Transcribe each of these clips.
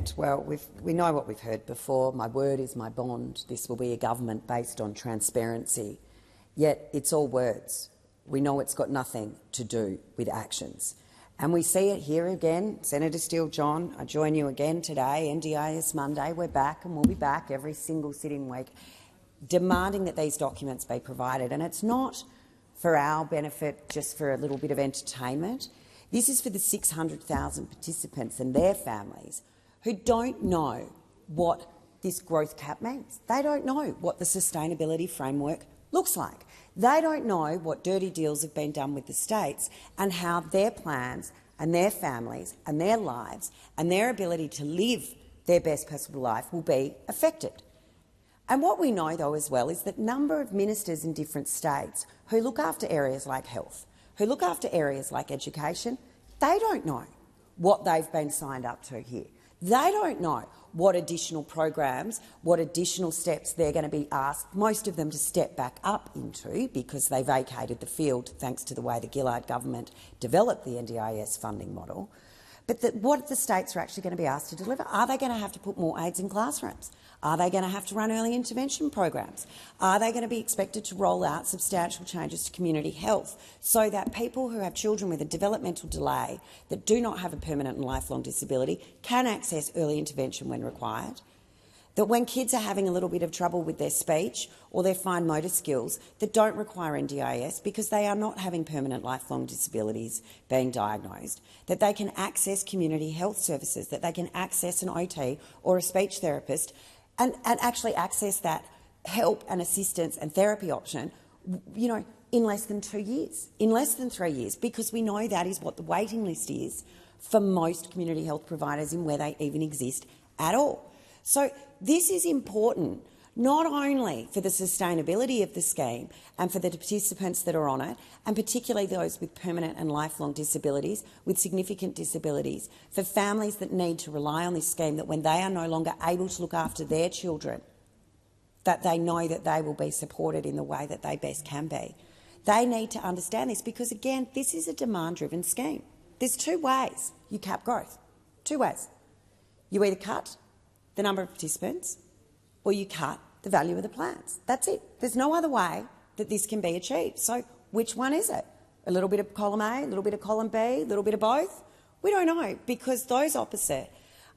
consent. Well, we know what we've heard before. My word is my bond. This will be a government based on transparency. Yet it's all words. We know it's got nothing to do with actions. And we see it here again. Senator Steele-John, I join you again today, NDIS Monday. We're back and we'll be back every single sitting week demanding that these documents be provided. And it's not for our benefit, just for a little bit of entertainment. This is for the 600,000 participants and their families who don't know what this growth cap means. They don't know what the sustainability framework looks like. They don't know what dirty deals have been done with the states and how their plans and their families and their lives and their ability to live their best possible life will be affected. And what we know, though, as well, is that number of ministers in different states who look after areas like health, who look after areas like education, they don't know what they've been signed up to here. They don't know what additional programs, what additional steps they're going to be asked, most of them to step back up into because they vacated the field thanks to the way the Gillard government developed the NDIS funding model. But what the states are actually going to be asked to deliver. Are they going to have to put more aides in classrooms? Are they going to have to run early intervention programs? Are they going to be expected to roll out substantial changes to community health so that people who have children with a developmental delay that do not have a permanent and lifelong disability can access early intervention when required? That when kids are having a little bit of trouble with their speech or their fine motor skills that don't require NDIS because they are not having permanent lifelong disabilities being diagnosed, that they can access community health services, that they can access an OT or a speech therapist and actually access that help and assistance and therapy option, you know, in less than 2 years, in less than 3 years, because we know that is what the waiting list is for most community health providers in where they even exist at all. So this is important not only for the sustainability of the scheme and for the participants that are on it, and particularly those with permanent and lifelong disabilities, with significant disabilities, for families that need to rely on this scheme, that when they are no longer able to look after their children, that they know that they will be supported in the way that they best can be. They need to understand this because, again, this is a demand-driven scheme. There's two ways you cap growth. Two ways. You either cut the number of participants or you cut the value of the plans. That's it. There's no other way that this can be achieved. So which one is it? A little bit of column A, a little bit of column B, a little bit of both? We don't know, because those opposite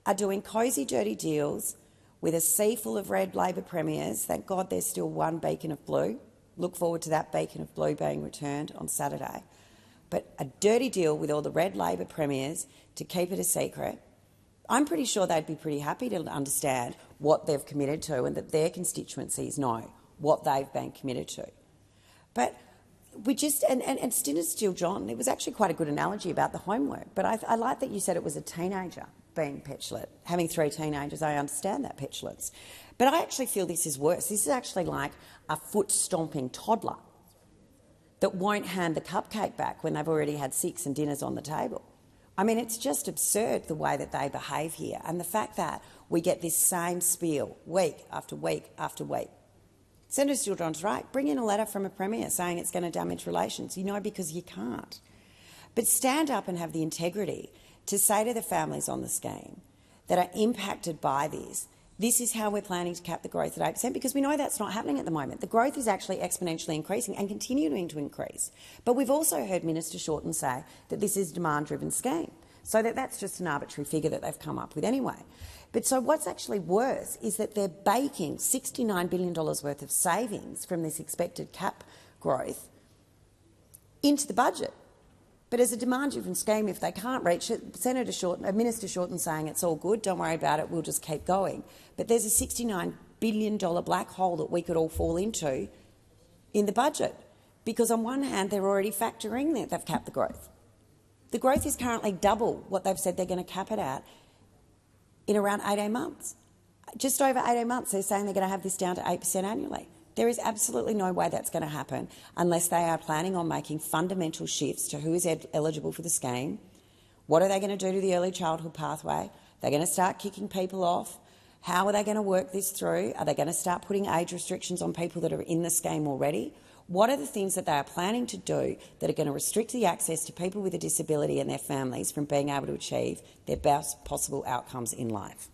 are doing cosy, dirty deals with a sea full of red Labor premiers. Thank God there's still one beacon of blue. Look forward to that beacon of blue being returned on Saturday. But a dirty deal with all the red Labor premiers to keep it a secret. I'm pretty sure they'd be pretty happy to understand what they've committed to and that their constituencies know what they've been committed to. But we just, and Senator Steele-John, it was actually quite a good analogy about the homework, but I like that you said it was a teenager being petulant. Having 3 teenagers, I understand that petulance. But I actually feel this is worse. This is actually like a foot-stomping toddler that won't hand the cupcake back when they've already had 6 and dinner's on the table. I mean, it's just absurd the way that they behave here, and the fact that we get this same spiel week after week after week. Senator Steele-John's right. Bring in a letter from a premier saying it's going to damage relations. You know, because you can't. But stand up and have the integrity to say to the families on the scheme that are impacted by this, this is how we're planning to cap the growth at 8%, because we know that's not happening at the moment. The growth is actually exponentially increasing and continuing to increase. But we've also heard Minister Shorten say that this is a demand-driven scheme, so that's just an arbitrary figure that they've come up with anyway. But so what's actually worse is that they're baking $69 billion worth of savings from this expected cap growth into the budget. But as a demand-driven scheme, if they can't reach it, Minister Shorten saying it's all good, don't worry about it, we'll just keep going. But there's a $69 billion black hole that we could all fall into in the budget, because on one hand they're already factoring that they've capped the growth. The growth is currently double what they've said they're going to cap it at in around 18 months. Just over 18 months, they're saying they're going to have this down to 8% annually. There is absolutely no way that's going to happen unless they are planning on making fundamental shifts to who is eligible for the scheme. What are they going to do to the early childhood pathway? They're going to start kicking people off. How are they going to work this through? Are they going to start putting age restrictions on people that are in the scheme already? What are the things that they are planning to do that are going to restrict the access to people with a disability and their families from being able to achieve their best possible outcomes in life?